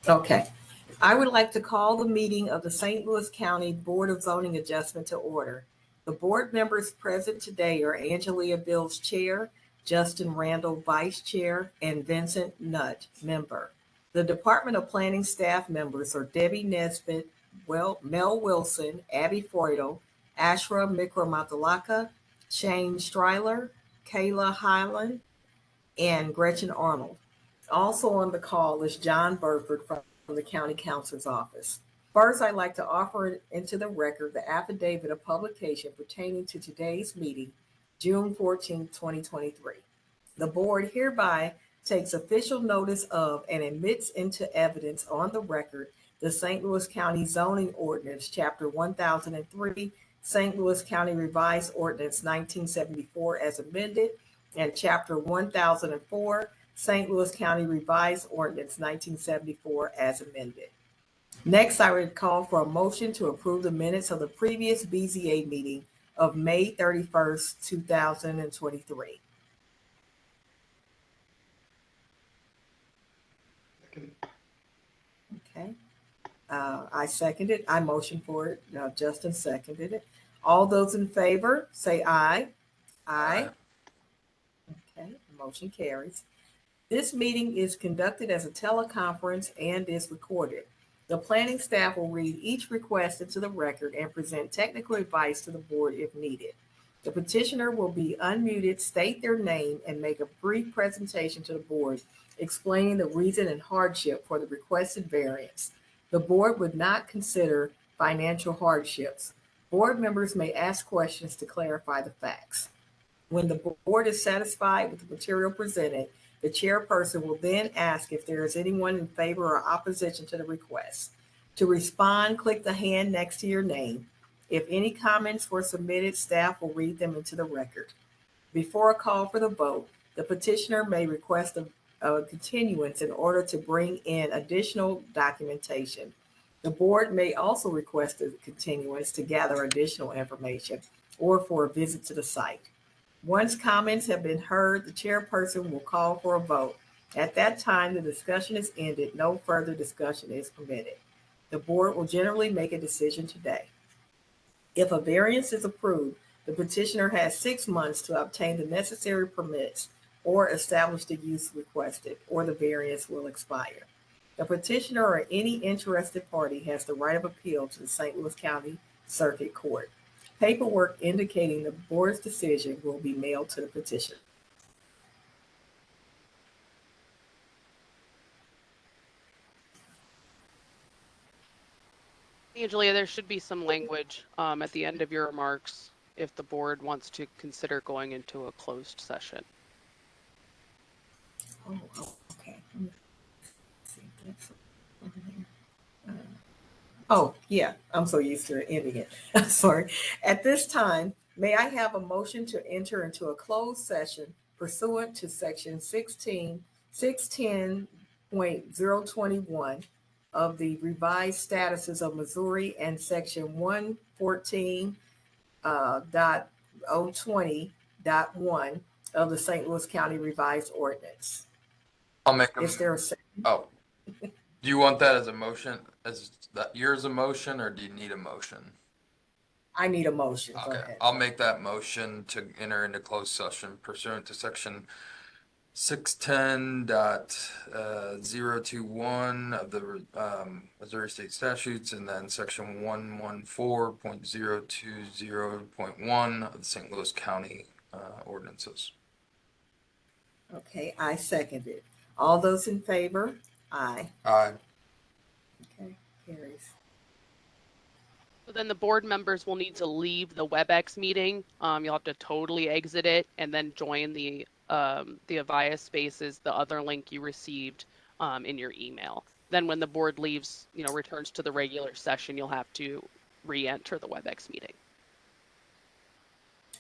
Okay. I would like to call the meeting of the St. Louis County Board of Zoning Adjustment to order. The board members present today are Angelia Bills Chair, Justin Randall Vice Chair, and Vincent Nutt Member. The Department of Planning staff members are Debbie Nesbitt, Mel Wilson, Abby Feudal, Ashra Mikramatalaka, Shane Stryler, Kayla Highland, and Gretchen Arnold. Also on the call is John Burford from the County Counselor's Office. First, I'd like to offer into the record the affidavit of publication pertaining to today's meeting, June 14, 2023. The board hereby takes official notice of and admits into evidence on the record the St. Louis County Zoning Ordinance, Chapter 1003, St. Louis County Revised Ordinance 1974 as amended, and Chapter 1004, St. Louis County Revised Ordinance 1974 as amended. Next, I would call for a motion to approve the minutes of the previous BZA meeting of May 31st, 2023. Okay. I seconded. I motioned for it. Justin seconded it. All those in favor say aye. Aye. Okay. Motion carries. This meeting is conducted as a teleconference and is recorded. The planning staff will read each request into the record and present technical advice to the board if needed. The petitioner will be unmuted, state their name, and make a brief presentation to the board explaining the reason and hardship for the requested variance. The board would not consider financial hardships. Board members may ask questions to clarify the facts. When the board is satisfied with the material presented, the chairperson will then ask if there is anyone in favor or opposition to the request. To respond, click the hand next to your name. If any comments were submitted, staff will read them into the record. Before a call for the vote, the petitioner may request a continuance in order to bring in additional documentation. The board may also request a continuance to gather additional information or for a visit to the site. Once comments have been heard, the chairperson will call for a vote. At that time, the discussion is ended. No further discussion is permitted. The board will generally make a decision today. If a variance is approved, the petitioner has 6 months to obtain the necessary permits or establish the use requested, or the variance will expire. The petitioner or any interested party has the right of appeal to the St. Louis County Circuit Court. Paperwork indicating the board's decision will be mailed to the petitioner. Angelia, there should be some language at the end of your remarks if the board wants to consider going into a closed session. Oh, okay. Let me see. That's over there. Oh, yeah, I'm so used to ending it. I'm sorry. At this time, may I have a motion to enter into a closed session pursuant to section 610.021 of the revised statuses of Missouri and section 114 dot 020.1 of the St. Louis County Revised Ordinance. I'll make a. Is there a second? Oh, do you want that as a motion? As that yours a motion, or do you need a motion? I need a motion. Okay, I'll make that motion to enter into closed session pursuant to section 610.021 of the Missouri State Statutes, and then section 114.020.1 of the St. Louis County ordinances. Okay, I second it. All those in favor? Aye. Aye. Okay, carries. So then the board members will need to leave the Webex meeting. You'll have to totally exit it and then join the Avaya Spaces, the other link you received in your email. Then when the board leaves, returns to the regular session, you'll have to re-enter the Webex meeting.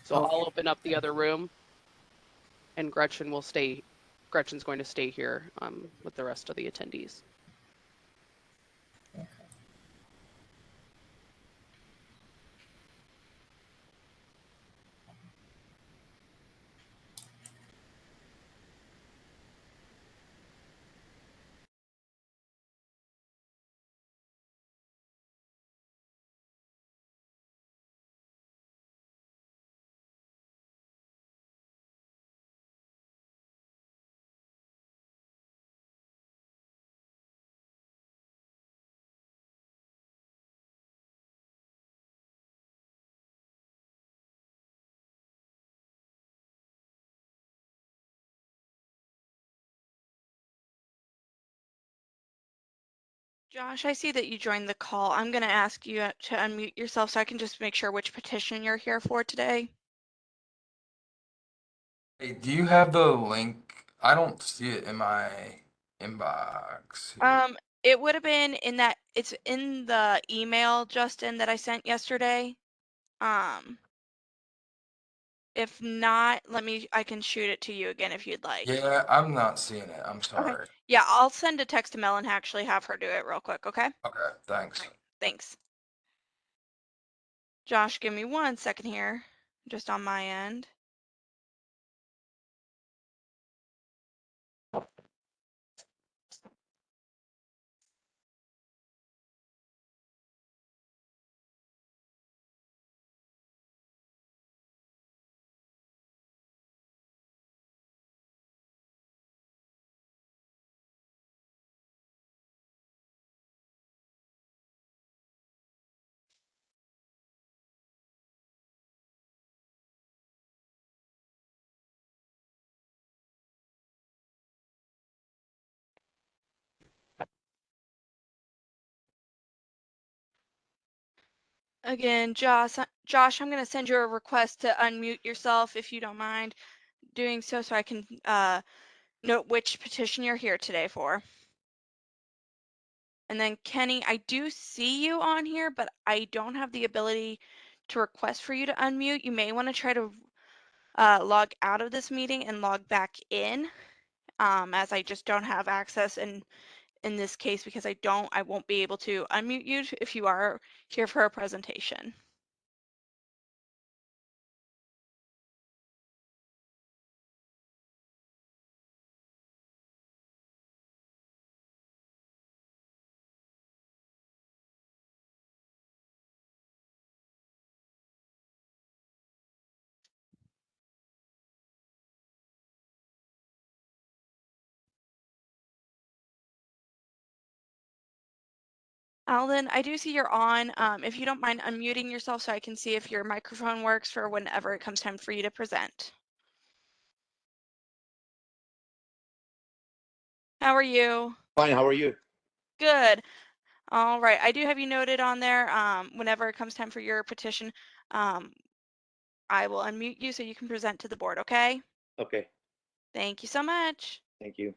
So okay. I'll open up the other room, and Gretchen's going to stay here with the rest of the attendees. Josh, I see that you joined the call. I'm going to ask you to unmute yourself so I can just make sure which petition you're here for today. Hey, do you have the link? I don't see it in my inbox here. It would have been in that, it's in the email, Justin, that I sent yesterday. If not, I can shoot it to you again if you'd like. Yeah, I'm not seeing it. I'm Okay. sorry. Yeah, I'll send a text to Mel and actually have her do it real quick, okay? Okay, thanks. Alright, thanks. Josh, give me 1 second here, just on my end. Again, Josh, I'm going to send you a request to unmute yourself if you don't mind doing so I can note which petition you're here today for. And then Kenny, I do see you on here, but I don't have the ability to request for you to unmute. You may want to try to log out of this meeting and log back in, as I just don't have access in this case because I won't be able to unmute you if you are here for a presentation. Alden, I do see you're on. If you don't mind unmuting yourself so I can see if your microphone works for whenever it comes time for you to present. How are you? Fine, how are you? Good. All right. I do have you noted on there. Whenever it comes time for your petition, I will unmute you so you can present to the board, okay? Okay, Thank you so much. thank you.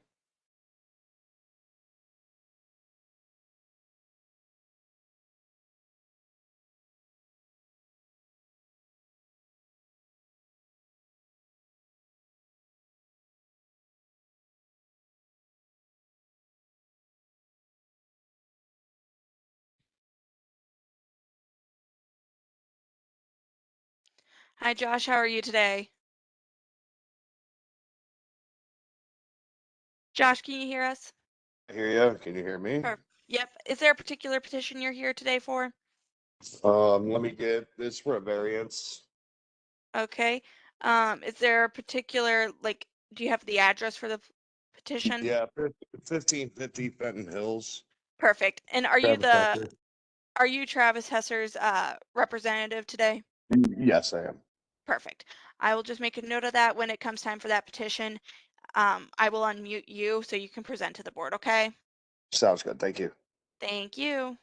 Hi, Josh. How are you today? Josh, can you hear us? I hear you. Can you hear me? Yep. Is there a particular petition you're here today for? Let me get this for a variance. Okay. Is there a particular, do you have the address for the petition? Yeah, 1550 Fenton Hills. Perfect. And are you Travis Tucker. Travis Hesser's representative today? Yes, I am. Perfect. I will just make a note of that when it comes time for that petition. I will unmute you so you can present to the board, okay? Sounds good. Thank you. Thank you.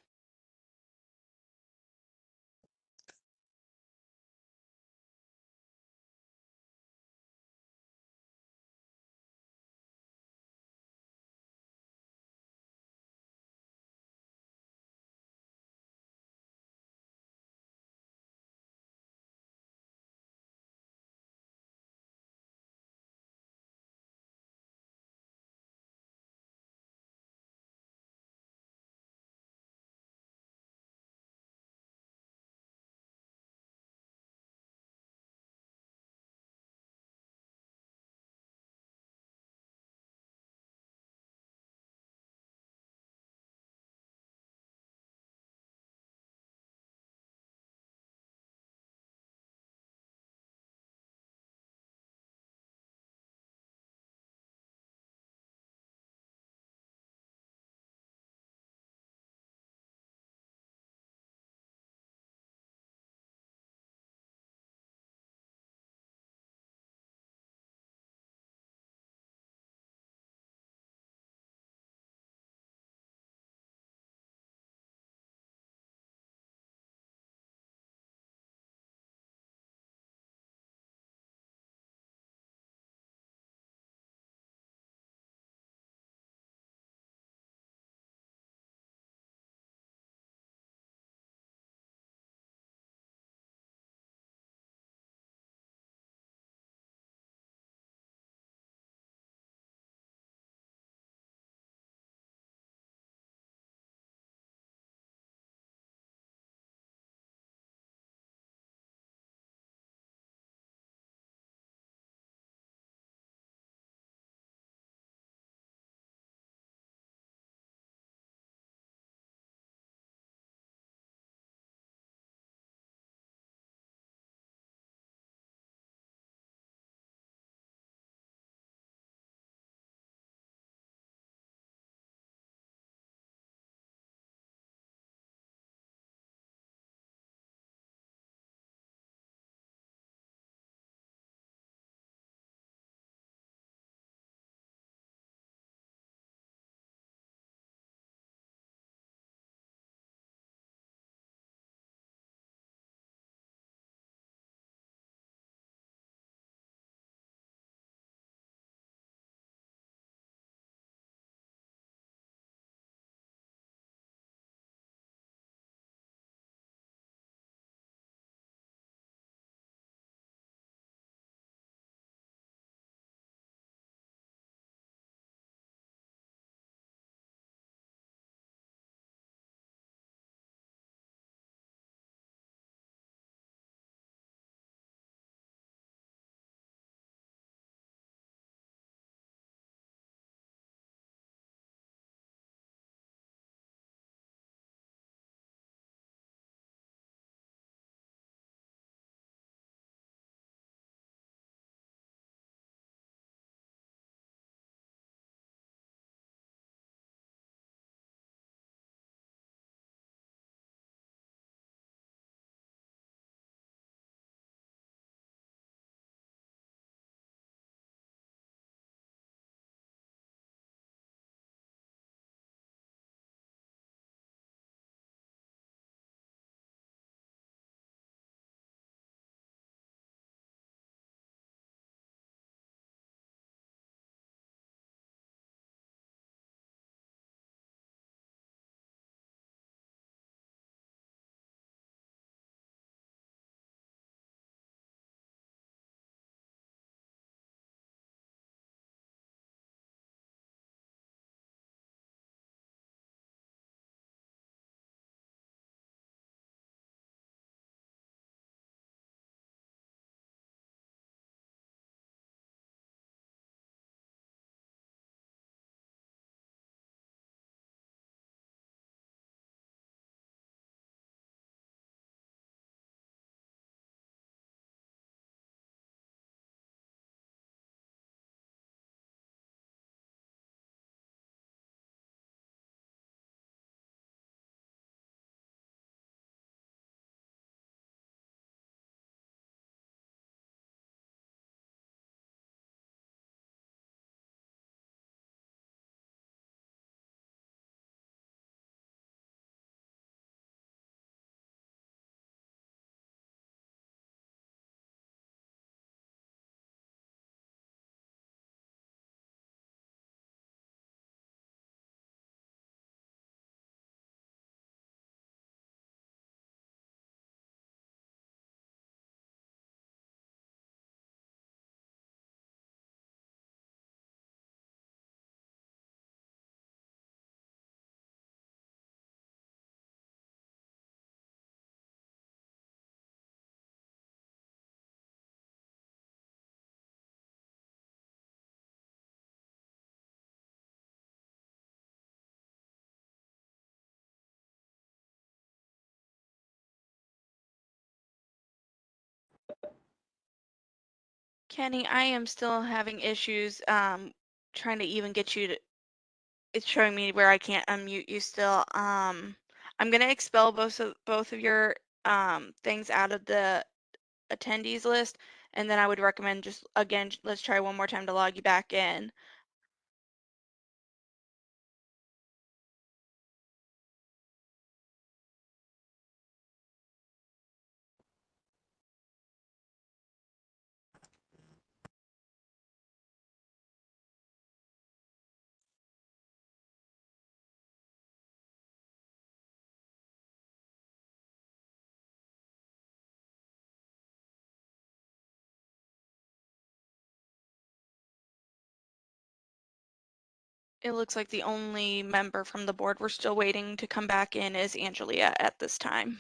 Kenny, I am still having issues trying to even get you to, it's showing me where I can't unmute you still. I'm gonna expel both of your things out of the attendees list, and then I would recommend just again, let's try one more time to log you back in. It looks like the only member from the board we're still waiting to come back in is Angelia at this time.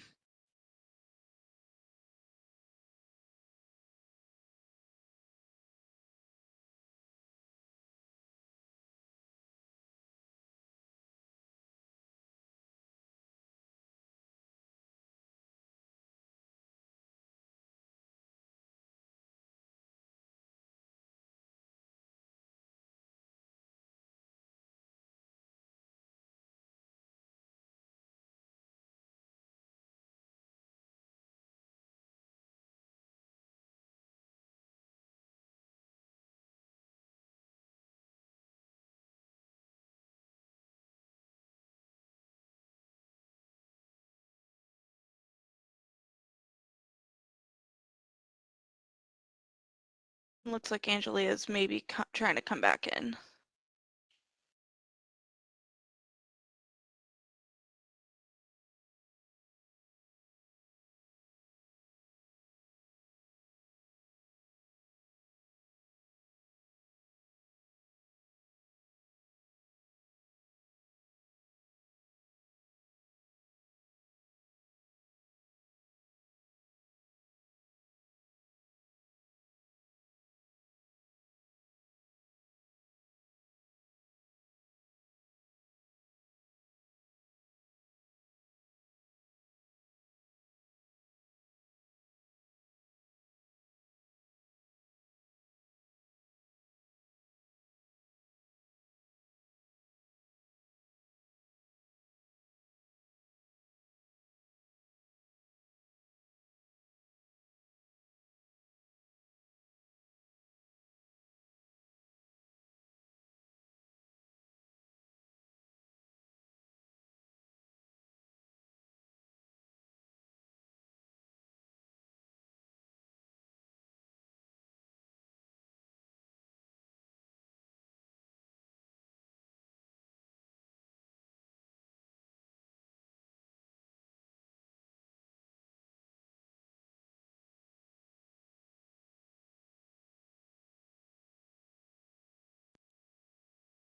Looks like Angelia's maybe trying to come back in.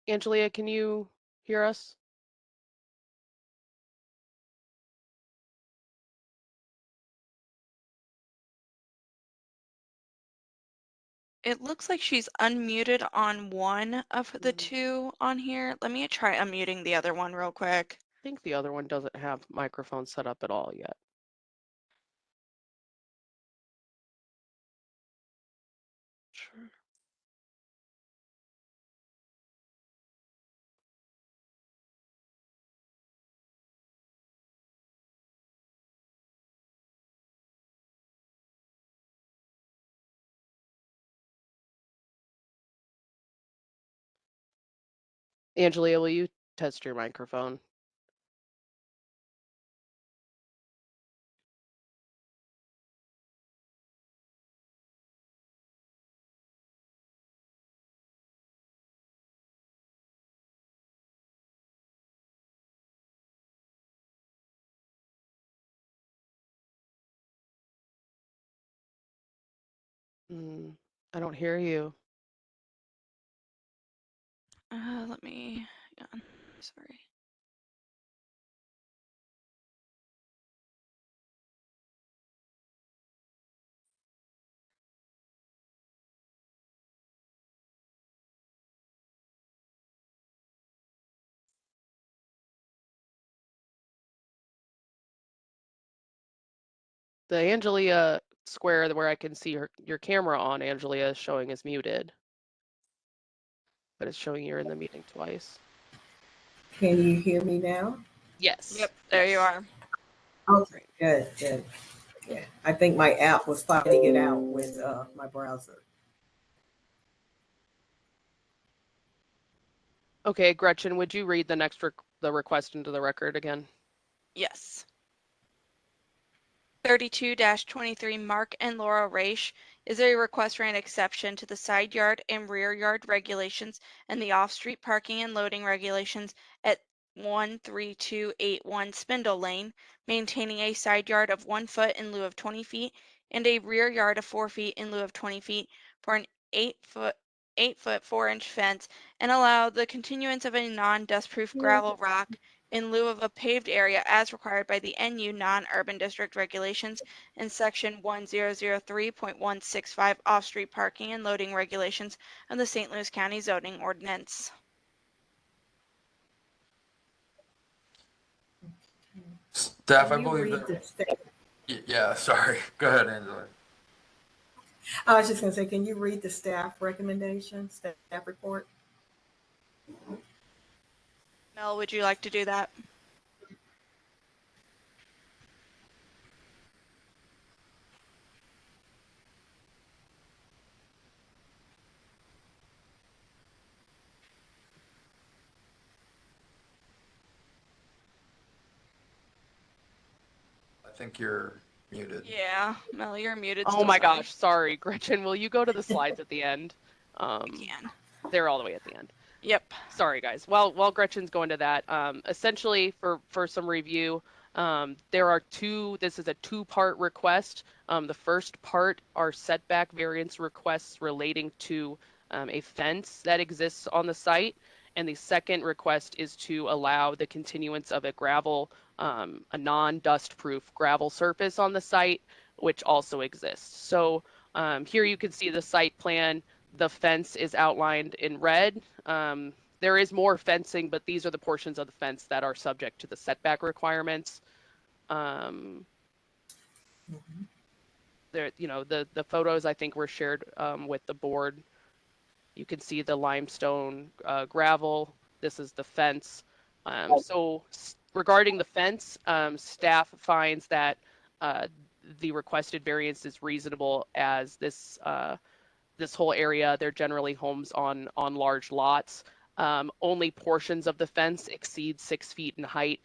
Angelia, can you hear us? It looks like she's unmuted on one of the two on here. Let me try unmuting the other one real quick. I think the other one doesn't have microphone set up at all yet. Sure. Angelia, will you test your microphone? I don't hear you. Let me, hang on, sorry. The Angelia square where I can see your camera on, Angelia, is showing as muted. But it's showing you're in the meeting twice. Can you hear me now? Yes. Yep, there you Yes. are. Okay, good, good. Yeah, I think my app was finding it out with my browser. Okay, Gretchen, would you read the next the request into the record again? Yes. 32-23 Mark and Laura Raish is a request for an exception to the side yard and rear yard regulations and the off-street parking and loading regulations at 13281 Spindle Lane, maintaining a side yard of 1 foot in lieu of 20 feet and a rear yard of 4 feet in lieu of 20 feet for an 8 foot 4-inch fence, and allow the continuance of a non-dustproof gravel rock in lieu of a paved area as required by the NU non-urban district regulations and section 1003.165 off-street parking and loading regulations of the St. Louis County Zoning Ordinance. Staff, I Can you believe read that. the staff? Yeah, sorry. Go ahead, Angela. I was just gonna say, can you read the staff recommendation, staff report? Mel, would you like to do that? I think you're muted. Yeah, Mel, you're muted Oh still, my sorry. gosh, sorry, Gretchen. Will you go to the slides at the end? I can. They're all the way at the end. Yep. Sorry, guys. While Gretchen's going to that, essentially for some review, there are this is a two-part request. The first part are setback variance requests relating to a fence that exists on the site. And the second request is to allow the continuance of a non-dust proof gravel surface on the site, which also exists. So here you can see the site plan. The fence is outlined in red. There is more fencing, but these are the portions of the fence that are subject to the setback requirements. There, the photos I think were shared with the board. You can see the limestone gravel. This is the fence. So regarding the fence, staff finds that the requested variance is reasonable, as this whole area, they're generally homes on large lots. Only portions of the fence exceed 6 feet in height,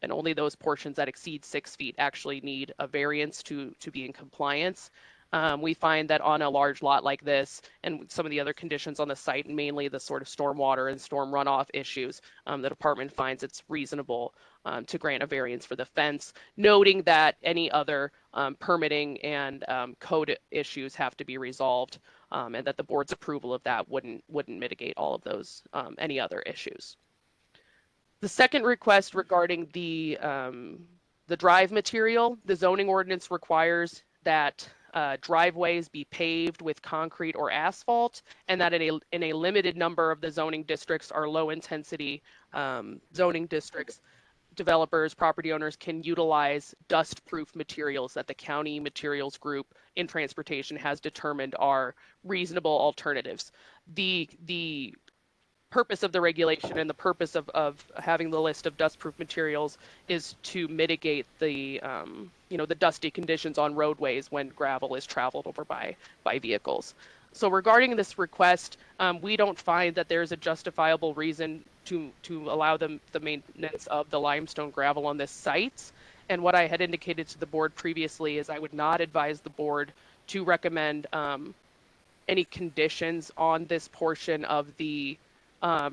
and only those portions that exceed 6 feet actually need a variance to be in compliance. We find that on a large lot like this, and some of the other conditions on the site, and mainly the sort of stormwater and storm runoff issues, the department finds it's reasonable to grant a variance for the fence, noting that any other permitting and code issues have to be resolved, and that the board's approval of that wouldn't mitigate all of those any other issues. The second request regarding the drive material, the zoning ordinance requires that driveways be paved with concrete or asphalt, and that in a limited number of the zoning districts are low intensity zoning districts. Developers, property owners can utilize dust-proof materials that the county materials group in transportation has determined are reasonable alternatives. The purpose of the regulation and the purpose of having the list of dust-proof materials is to mitigate the the dusty conditions on roadways when gravel is traveled over by vehicles. So regarding this request, we don't find that there's a justifiable reason to allow the maintenance of the limestone gravel on this site. And what I had indicated to the board previously is I would not advise the board to recommend any conditions on this portion of the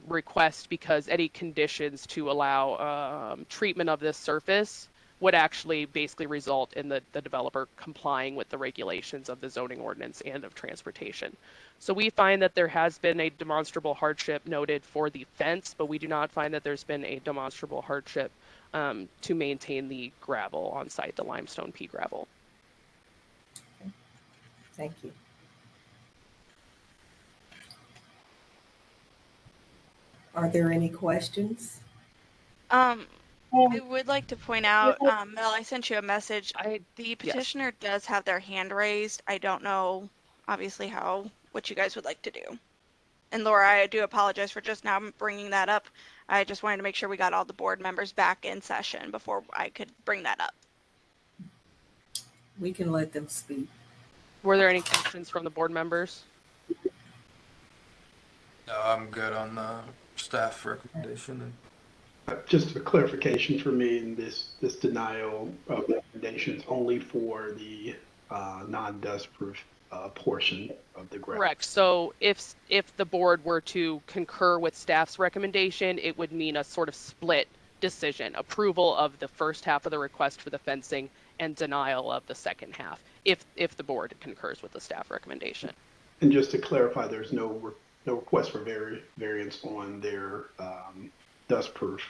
request, because any conditions to allow treatment of this surface would actually basically result in the developer complying with the regulations of the zoning ordinance and of transportation. So we find that there has been a demonstrable hardship noted for the fence, but we do not find that there's been a demonstrable hardship to maintain the gravel on site, the limestone pea gravel. Thank you. Are there any questions? I would like to point out, Mel, I sent you a message. The Yes. petitioner does have their hand raised. I don't know, obviously, what you guys would like to do. And Laura, I do apologize for just now bringing that up. I just wanted to make sure we got all the board members back in session before I could bring that up. We can let them speak. Were there any questions from the board members? No, I'm good on the staff recommendation. Just a clarification for me, in this denial of recommendations only for the non-dust proof portion of the ground. Correct. So if the board were to concur with staff's recommendation, it would mean a sort of split decision, approval of the first half of the request for the fencing and denial of the second half, if the board concurs with the staff recommendation. And just to clarify, there's no request for variance on their dust proof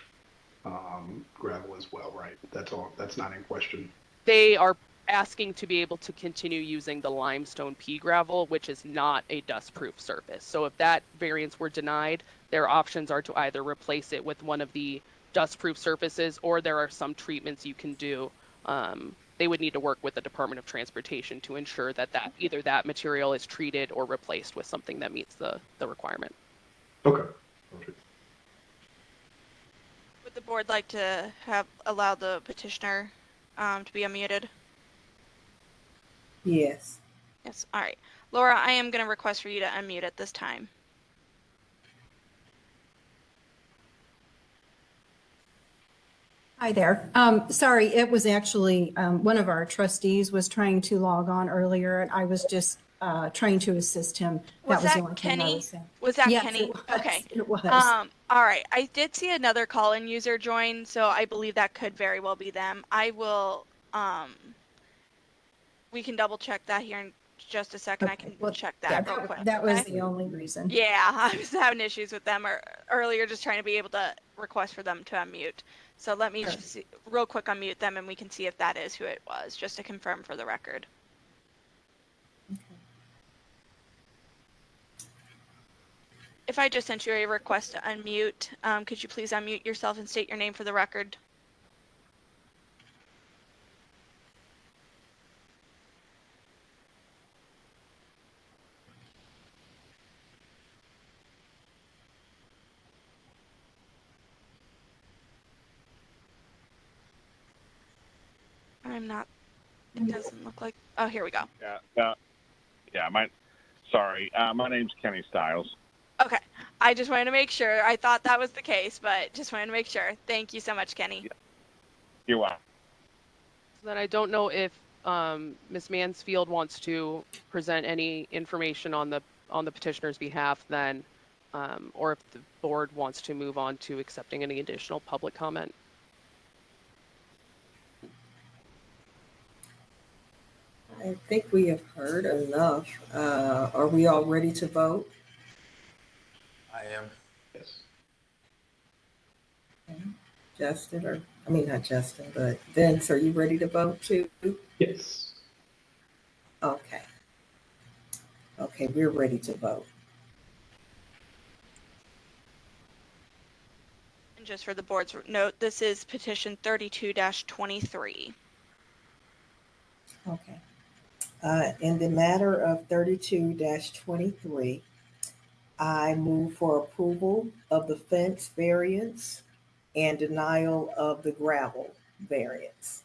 gravel as well, right? That's all. That's not in question. They are asking to be able to continue using the limestone pea gravel, which is not a dust-proof surface. So if that variance were denied, their options are to either replace it with one of the dust-proof surfaces, or there are some treatments you can do. They would need to work with the Department of Transportation to ensure that either that material is treated or replaced with something that meets the requirement. Okay. Perfect. Would the board like to allow the petitioner to be unmuted? Yes. Yes. All right. Laura, I am going to request for you to unmute at this time. Hi there. Sorry, it was actually one of our trustees was trying to log on earlier, and I was just trying to assist him. Was the that only thing I Kenny? was saying. Was that Yes, Kenny? it was. Okay. It was. All right. I did see another call-in user join, so I believe that could very well be them. I will, we can double check that here in just a second. Okay, I can well, check yeah, that real quick. that was okay? the only reason. Yeah, I was having issues with them earlier, just trying to be able to request for them to unmute. So let me just real quick unmute them, and we can see if that is who it was, just to confirm for the record. Okay. If I just sent you a request to unmute, could you please unmute yourself and state your name for the record? I'm not, it doesn't look like, oh, here we go. My name's Kenny Stiles. Okay, I just wanted to make sure. I thought that was the case, but just wanted to make sure. Thank you so much, Kenny. You're welcome. Then I don't know if Ms. Mansfield wants to present any information on the petitioner's behalf then, or if the board wants to move on to accepting any additional public comment. I think we have heard enough. Are we all ready to vote? I am. Yes. Okay. Justin, not Justin, but Vince, are you ready to vote too? Yes. Okay. Okay, we're ready to vote. And just for the board's note, this is petition 32-23. Okay. In the matter of 32-23, I move for approval of the fence variance and denial of the gravel variance.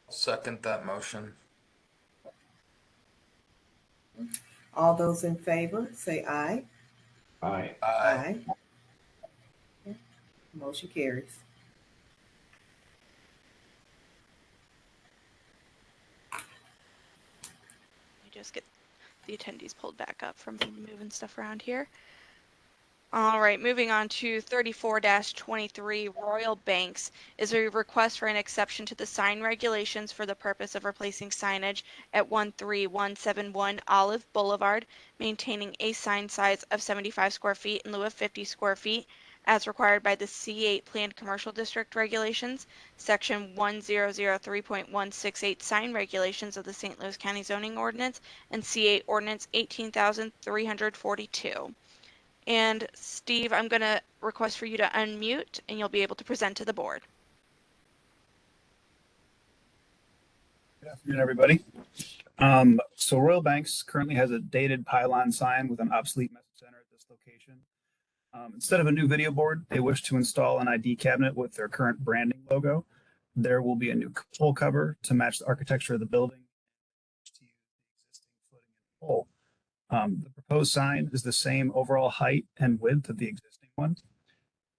Second that motion. All those in favor, say aye. Aye. Aye. Okay. Motion carries. Let me just get the attendees pulled back up from moving stuff around here. All right, moving on to 34-23, Royal Banks is a request for an exception to the sign regulations for the purpose of replacing signage at 13171 Olive Boulevard, maintaining a sign size of 75 square feet in lieu of 50 square feet, as required by the C8 Planned Commercial District Regulations, Section 1003.168 Sign Regulations of the St. Louis County Zoning Ordinance, and C8 Ordinance 18,342. And Steve, I'm going to request for you to unmute and you'll be able to present to the board. Good afternoon, everybody. So Royal Banks currently has a dated pylon sign with an obsolete message center at this location. Instead of a new video board, they wish to install an ID cabinet with their current branding logo. There will be a new pole cover to match the architecture of the building to use the existing footing and pole. The proposed sign is the same overall height and width of the existing one.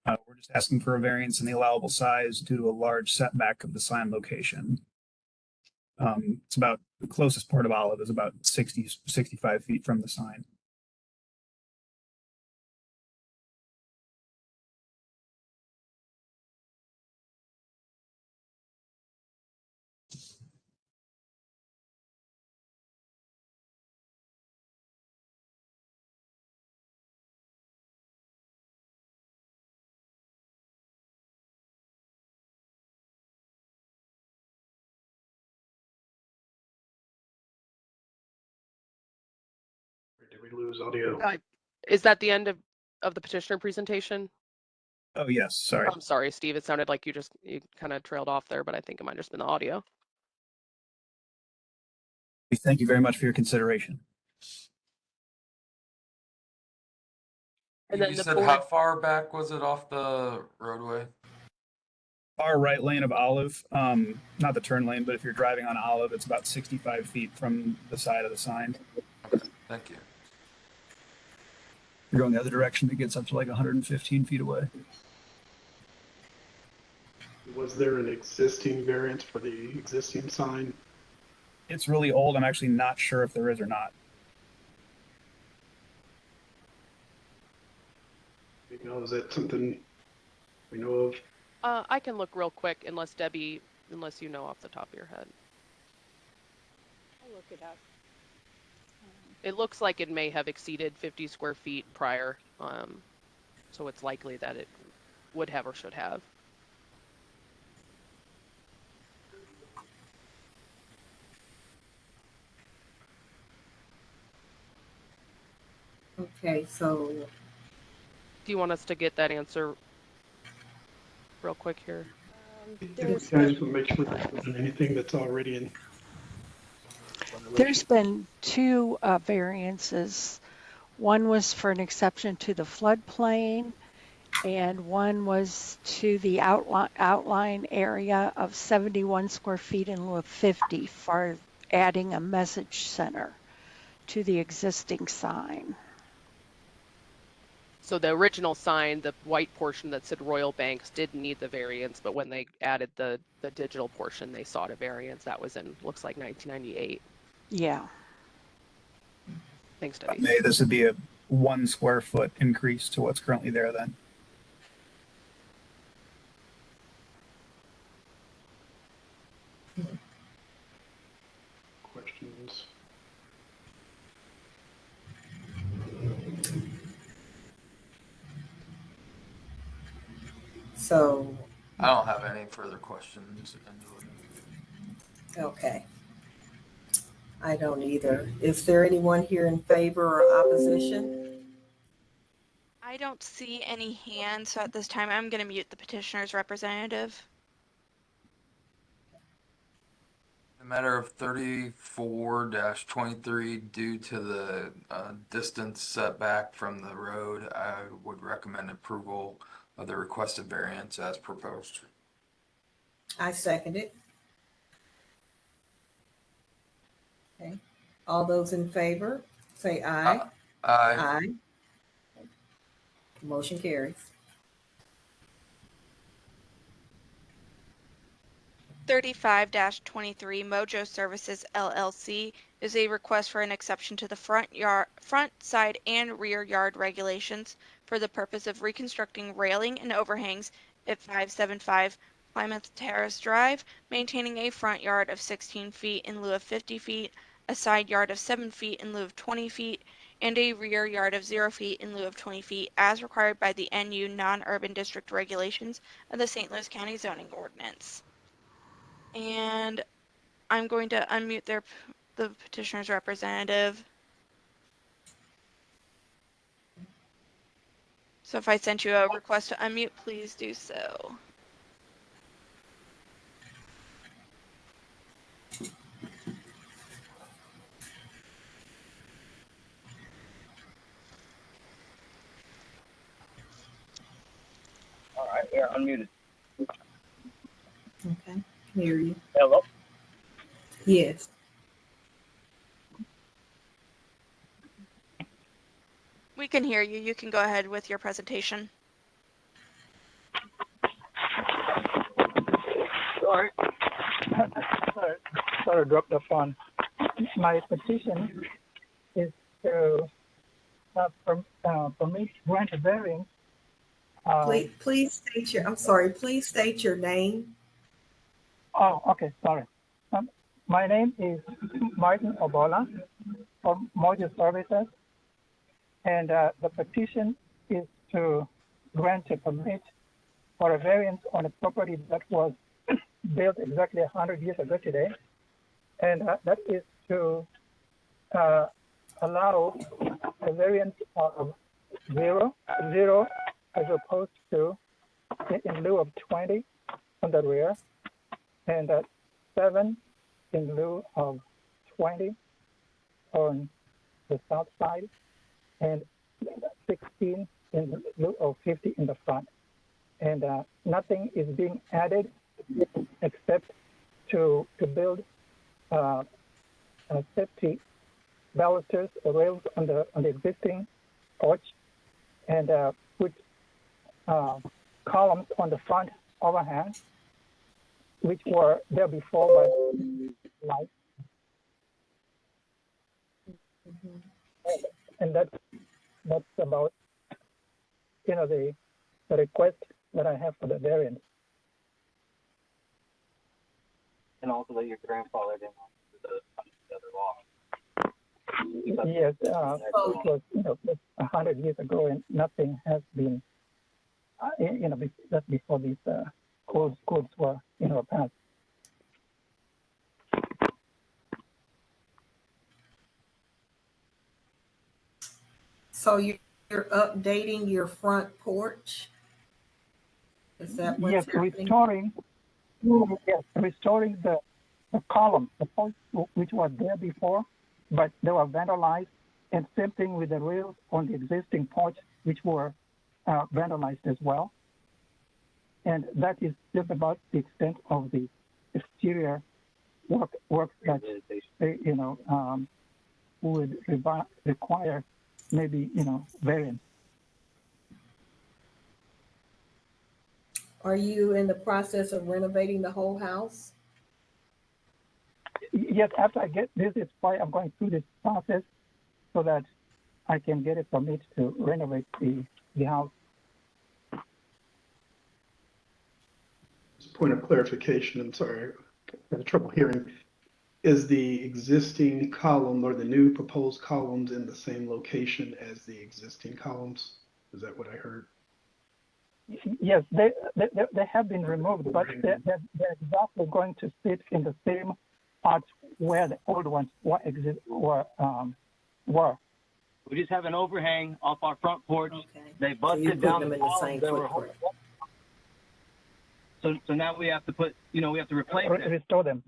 We're just asking for a variance in the allowable size due to a large setback of the sign location. It's about the closest part of Olive is about 65 feet from the sign. Did we lose audio? Is that the end of the petitioner presentation? Oh, yes, sorry. I'm sorry, Steve. It sounded like you kind of trailed off there, but I think it might have just been the audio. Thank you very much for your consideration. And then You the said board, how far back was it off the roadway? Far right lane of Olive, not the turn lane, but if you're driving on Olive, it's about 65 feet from the side of the sign. Okay, thank you. If you're going the other direction, it gets up to like 115 feet away. Was there an existing variance for the existing sign? It's really old. I'm actually not sure if there is or not. You know, is that something we know of? I can look real quick unless you know off the top of your head. I'll look it up. It looks like it may have exceeded 50 square feet prior, so it's likely that it would have or should have. Okay, so Do you want us to get that answer real quick here? There's Guys, we'll make sure there isn't anything that's already in. been two variances. One was for an exception to the floodplain, and one was to the outline area of 71 square feet in lieu of 50 for adding a message center to the existing sign. So the original sign, the white portion that said Royal Banks, did need the variance, but when they added the digital portion, they sought a variance. That was in, looks like 1998. Yeah. Thanks, Debbie. This would be a 1 square foot increase to what's currently there then. Questions? so I don't have any further questions. okay. I don't either. Is there anyone here in favor or opposition? I don't see any hands, so at this time I'm going to mute the petitioner's representative. A matter of 34-23, due to the distance setback from the road, I would recommend approval of the requested variance as proposed. I second it. Okay. All those in favor, say aye. Aye. Motion carries. 35-23 Mojo Services LLC is a request for an exception to the front, side, and rear yard regulations for the purpose of reconstructing railing and overhangs at 575 Plymouth Terrace Drive, maintaining a front yard of 16 feet in lieu of 50 feet, a side yard of 7 feet in lieu of 20 feet, and a rear yard of 0 feet in lieu of 20 feet as required by the NU non-urban district regulations of the St. Louis County Zoning Ordinance. And I'm going to unmute the petitioner's representative. So if I sent you a request to unmute, please do so. All right, we are unmuted. Okay, can hear you. Hello? Yes. We can hear you. You can go ahead with your presentation. Sorry. Sorry, dropped the phone. My petition is to permit grant a variance. Please state your, I'm sorry, please state your name. Oh, okay, sorry. My name is Martin Obola from Mortgage Services, and the petition is to grant a permit for a variance on a property that was built exactly 100 years ago today, and that is to allow a variance of 0 as opposed to in lieu of 20 on the rear, and 7 in lieu of 20 on the south side, and 16 in lieu of 50 in the front. And nothing is being added except to build safety balusters or rails on the existing porch, and put columns on the front overhang, which were there before but light. And that's about the request that I have for the variance. And also that your grandfather didn't want the other law. Yes, it was 100 years ago, and nothing has been that's before these codes were passed. So you're updating your front porch? Is that what's happening? Restoring the column, the post which was there before, but they were vandalized, and same thing with the rails on the existing porch, which were vandalized as well. And that is just about the extent of the exterior work that would require maybe variance. Are you in the process of renovating the whole house? Yes, after I get this, it's why I'm going through this process so that I can get a permit to renovate the house. Just a point of clarification, I'm sorry, I had trouble hearing. Is the existing column or the new proposed columns in the same location as the existing columns? Is that what I heard? Yes, they have been removed, but they're exactly going to sit in the same spots where the old ones were. We just have an overhang off our front porch. Okay. They busted down the columns that were holding. So now we have to put, we have to replace them. Restore them.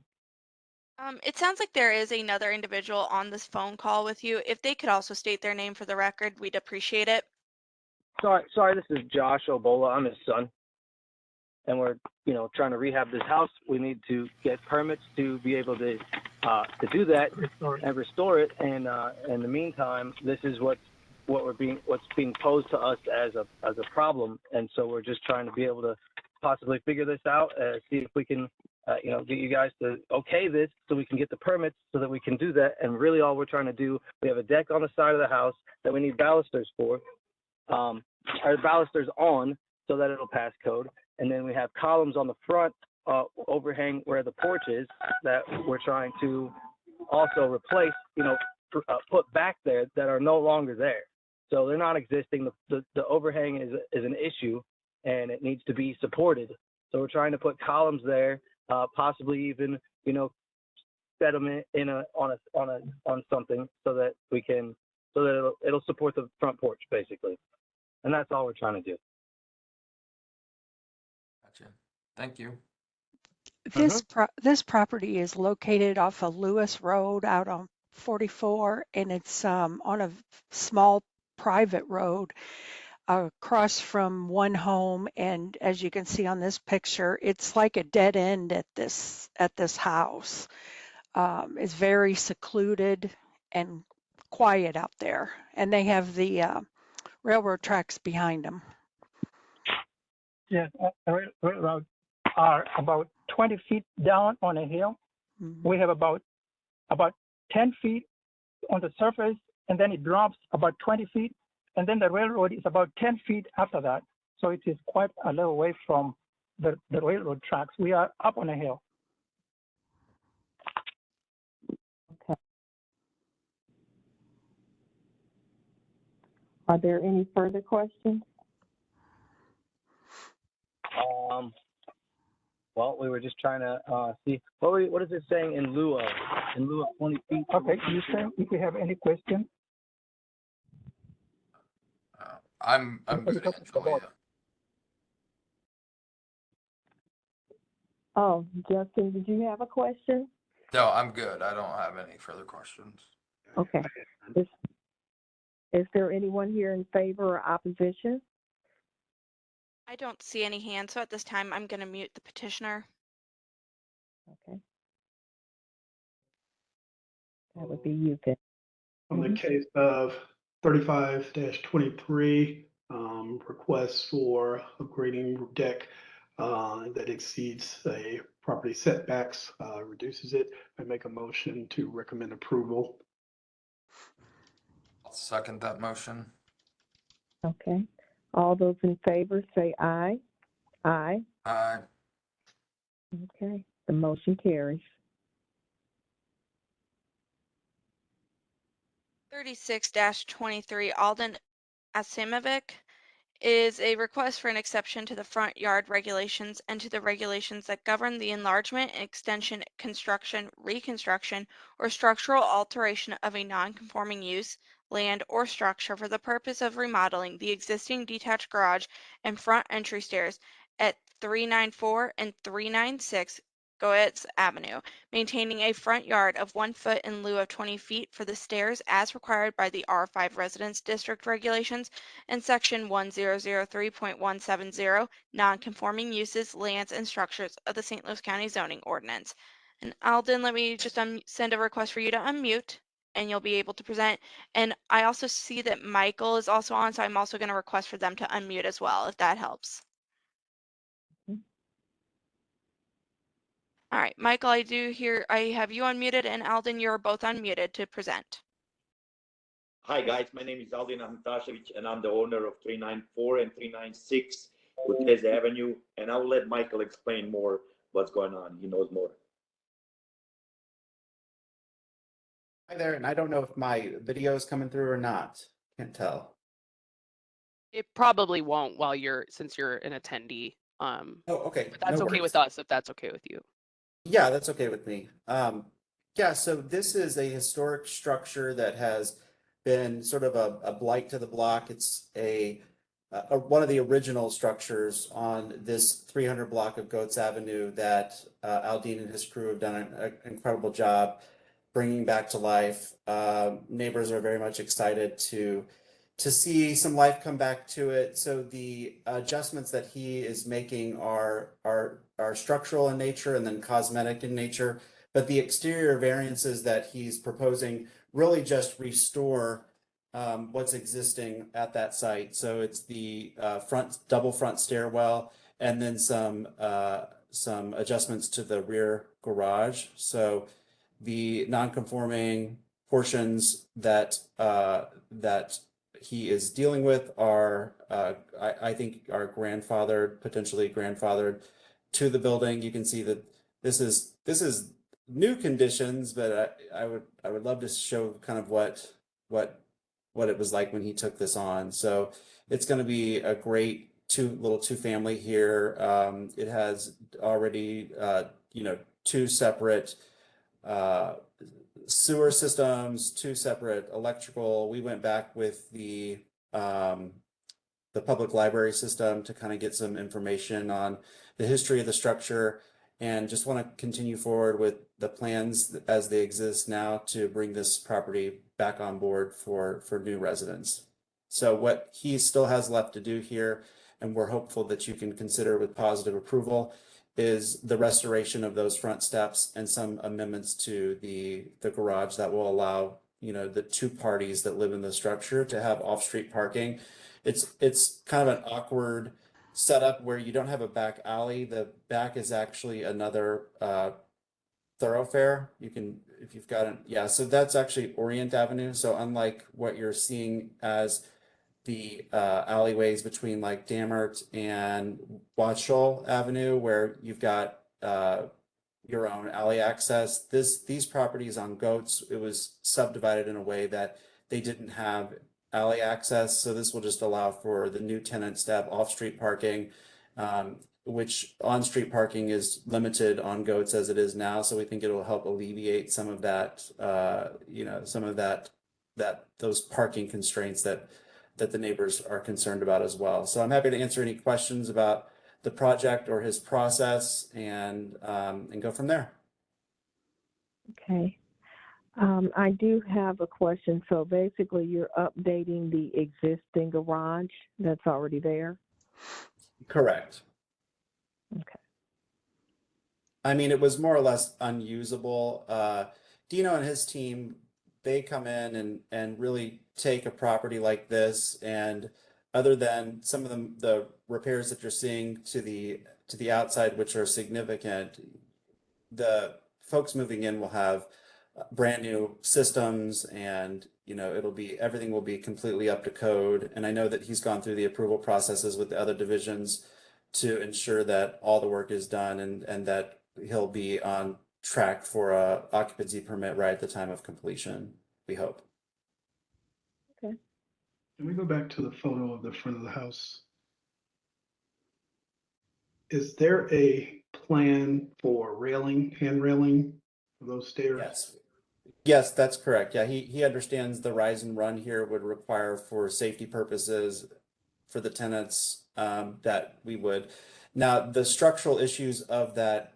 It sounds like there is another individual on this phone call with you. If they could also state their name for the record, we'd appreciate it. Sorry, this is Josh Obola. I'm his son. And we're, trying to rehab this house. We need to get permits to be able to do that and restore it. And in the meantime, this is what's being posed to us as a problem. And so we're just trying to be able to possibly figure this out, see if we can, get you guys to okay this so we can get the permits so that we can do that. And really all we're trying to do, we have a deck on the side of the house that we need balusters for, our balusters on so that it'll pass code. And then we have columns on the front overhang where the porch is that we're trying to also replace, put back there that are no longer there. So they're not existing. The overhang is an issue and it needs to be supported. So we're trying to put columns there, possibly even, set them on something so that it'll support the front porch basically. And that's all we're trying to do. Gotcha. Thank you. This property is located off of Lewis Road out on 44, and it's on a small private road across from one home. And as you can see on this picture, it's like a dead end at this house. It's very secluded and quiet out there, and they have the railroad tracks behind them. Yes, railroad are about 20 feet down on a hill. Mm-hmm. We have about 10 feet on the surface, and then it drops about 20 feet, and then the railroad is about 10 feet after that. So it is quite a little way from the railroad tracks. We are up on a hill. Okay. Are there any further questions? Well, we were just trying to see what is it saying in lieu of 20 feet. Okay, you say if you have any questions. I'm good, Angela. Oh, Justin, did you have a question? No, I'm good. I don't have any further questions. Okay. Is there anyone here in favor or opposition? I don't see any hands, so at this time, I'm going to mute the petitioner. Okay. That would be you, then. On the case of 35-23, request for a grading deck that exceeds a property setbacks, reduces it. I make a motion to recommend approval. I'll second that motion. Okay. All those in favor say aye. Aye. Aye. Okay. The motion carries. 36-23 Alden Asimovic is a request for an exception to the front yard regulations and to the regulations that govern the enlargement, extension, construction, reconstruction, or structural alteration of a non-conforming use, land, or structure for the purpose of remodeling the existing detached garage and front entry stairs at 394 and 396 Goetz Avenue, maintaining a front yard of 1 foot in lieu of 20 feet for the stairs as required by the R5 Residence District regulations and Section 1003.170, non-conforming uses, lands, and structures of the St. Louis County Zoning Ordinance. And Alden, let me just send a request for you to unmute, and you'll be able to present. And I also see that Michael is also on, so I'm also going to request for them to unmute as well, if that helps. All right, Michael, I have you unmuted, and Alden, you're both unmuted to present. Hi guys, my name is Aldin Ahmetasevic and I'm the owner of 394 and 396 Gutierrez Avenue, and I'll let Michael explain more what's going on. He knows more. Hi there, and I don't know if my video is coming through or not. Can't tell. It probably won't since you're an attendee. Oh, okay. But that's No okay worries. with us if that's okay with you. Yeah, that's okay with me. Yeah, so this is a historic structure that has been sort of a blight to the block. It's one of the original structures on this 300 block of Goetz Avenue that Aldine and his crew have done an incredible job bringing back to life. Neighbors are very much excited to see some life come back to it. So the adjustments that he is making are structural in nature and then cosmetic in nature. But the exterior variances that he's proposing really just restore what's existing at that site. So it's the double front stairwell and then some adjustments to the rear garage. So the non-conforming portions that he is dealing with are, I think, are potentially grandfathered to the building. You can see that this is new conditions, but I would love to show kind of what it was like when he took this on. So it's going to be a great two family here. It has already two separate sewer systems, two separate electrical. We went back with the public library system to kind of get some information on the history of the structure, and just want to continue forward with the plans as they exist now to bring this property back on board for new residents. So what he still has left to do here, and we're hopeful that you can consider with positive approval, is the restoration of those front steps and some amendments to the garage that will allow, you know, the two parties that live in the structure to have off-street parking. It's kind of an awkward setup where you don't have a back alley. The back is actually another thoroughfare. You can, if you've got it, yeah, so that's actually Orient Avenue. So unlike what you're seeing as the alleyways between like Damert and Watchall Avenue, where you've got your own alley access. These properties on Goats, it was subdivided in a way that they didn't have alley access. So this will just allow for the new tenants to have off-street parking, which on-street parking is limited on Goats as it is now. So we think it will help alleviate some of that, you know, some of those parking constraints that the neighbors are concerned about as well. So I'm happy to answer any questions about the project or his process, and go from there. Okay. I do have a question. So basically you're updating the existing garage that's already there? Correct. Okay. I mean, it was more or less unusable. Dino and his team, they come in and really take a property like this, and other than some of the repairs that you're seeing to the outside, which are significant, the folks moving in will have brand new systems, and you know, everything will be completely up to code. And I know that he's gone through the approval processes with the other divisions to ensure that all the work is done, and that he'll be on track for a occupancy permit right at the time of completion, we hope. Okay. Can we go back to the photo of the front of the house? Is there a plan for railing, hand railing for those stairs? Yes. Yes, that's correct. Yeah, he understands the rise and run here would require, for safety purposes for the tenants, that we would. Now, the structural issues of that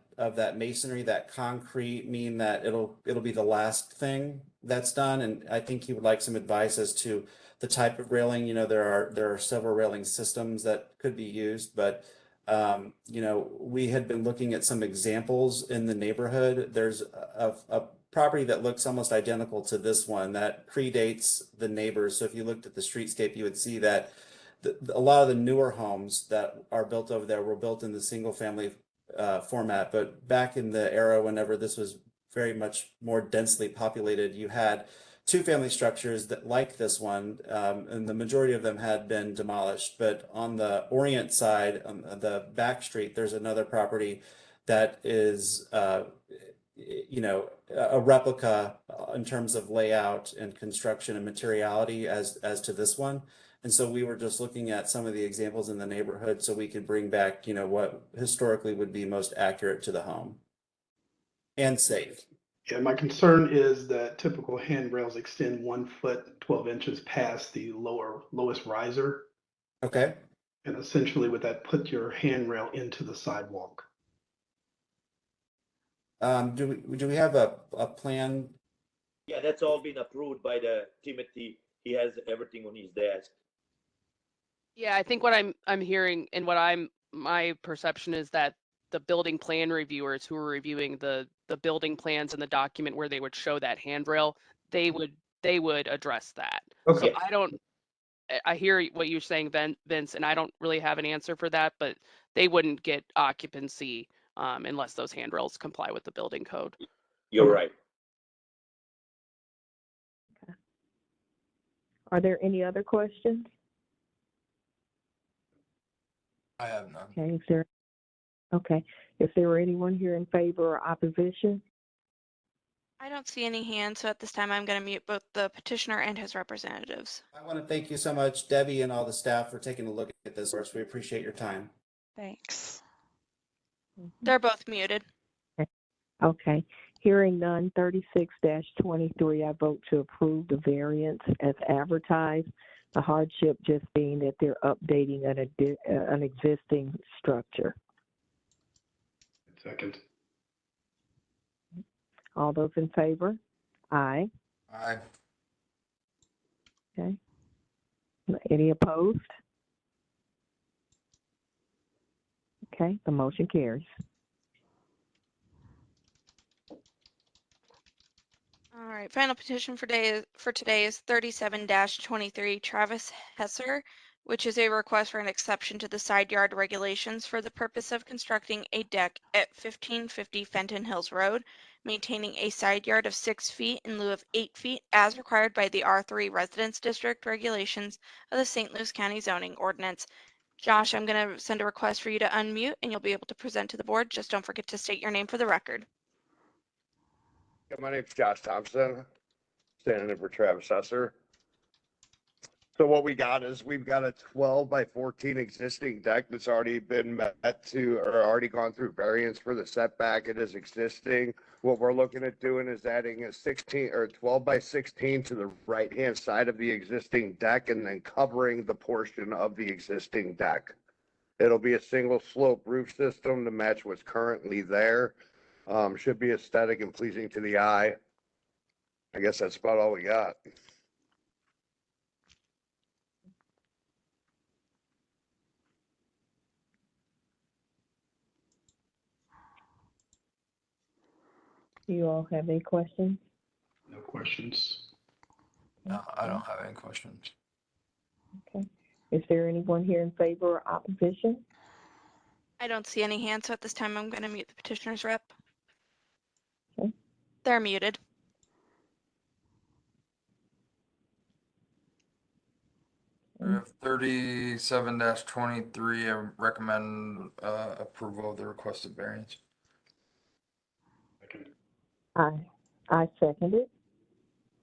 masonry, that concrete, mean that it'll be the last thing that's done. And I think he would like some advice as to the type of railing. You know, there are several railing systems that could be used, but you know, we had been looking at some examples in the neighborhood. There's a property that looks almost identical to this one that predates the neighbors. So if you looked at the streetscape, you would see that a lot of the newer homes that are built over there were built in the single family format. But back in the era whenever this was very much more densely populated, you had two-family structures that, like this one, and the majority of them had been demolished. But on the Orient side, on the back street, there's another property that is, you know, a replica in terms of layout and construction and materiality as to this one. And so we were just looking at some of the examples in the neighborhood so we could bring back, you know, what historically would be most accurate to the home and safe. Yeah, my concern is that typical handrails extend 1 foot, 12 inches past the lowest riser. Okay. And essentially with that, put your handrail into the sidewalk. Do we have a plan? Yeah, that's all been approved by the Timothy. He has everything on his desk. Yeah, I think what I'm hearing and my perception is that the building plan reviewers who are reviewing the building plans and the document where they would show that handrail, they would address that. Okay. So I hear what you're saying, Vince, and I don't really have an answer for that, but they wouldn't get occupancy unless those handrails comply with the building code. You're right. Okay. Are there any other questions? I have none. Okay, if there were anyone here in favor or opposition? I don't see any hands, so at this time I'm going to mute both the petitioner and his representatives. I want to thank you so much, Debbie, and all the staff for taking a look at this. We appreciate your time. Thanks. They're both muted. Okay, hearing none, 36-23, I vote to approve the variance as advertised. The hardship just being that they're updating an existing structure. Second. All those in favor? Aye. Aye. Okay. Any opposed? Okay, the motion carries. All right, final petition for today is 37-23 Travis Hesser, which is a request for an exception to the side yard regulations for the purpose of constructing a deck at 1550 Fenton Hills Road, maintaining a side yard of 6 feet in lieu of 8 feet as required by the R3 Residence District regulations of the St. Louis County Zoning Ordinance. Josh, I'm going to send a request for you to unmute and you'll be able to present to the board. Just don't forget to state your name for the record. Yeah, my name's Josh Thompson, standing in for Travis Hesser. So what we got is we've got a 12 by 14 existing deck that's already been met to, or already gone through variance for the setback. It is existing. What we're looking at doing is adding a 16 or 12 by 16 to the right-hand side of the existing deck and then covering the portion of the existing deck. It'll be a single slope roof system to match what's currently there. Should be aesthetic and pleasing to the eye. I guess that's about all we got. Do you all have any questions? No questions. No, I don't have any questions. Okay. Is there anyone here in favor or opposition? I don't see any hands, so at this time I'm going to mute the petitioner's rep. Okay. They're muted. We have 37-23. I recommend approval of the requested variance. Second. I second it.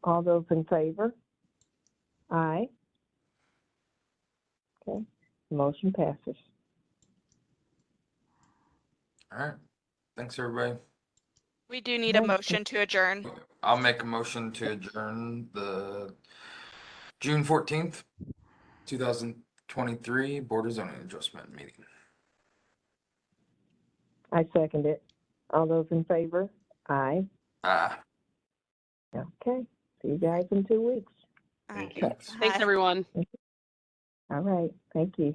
All those in favor? Aye. Okay, motion passes. All right. Thanks, everybody. We do need a motion to adjourn. I'll make a motion to adjourn the June 14th, 2023 Board of Zoning Adjustment meeting. I second it. All those in favor? Aye. Okay, see you guys in 2 weeks. Thank you. Thanks, everyone. All right, thank you.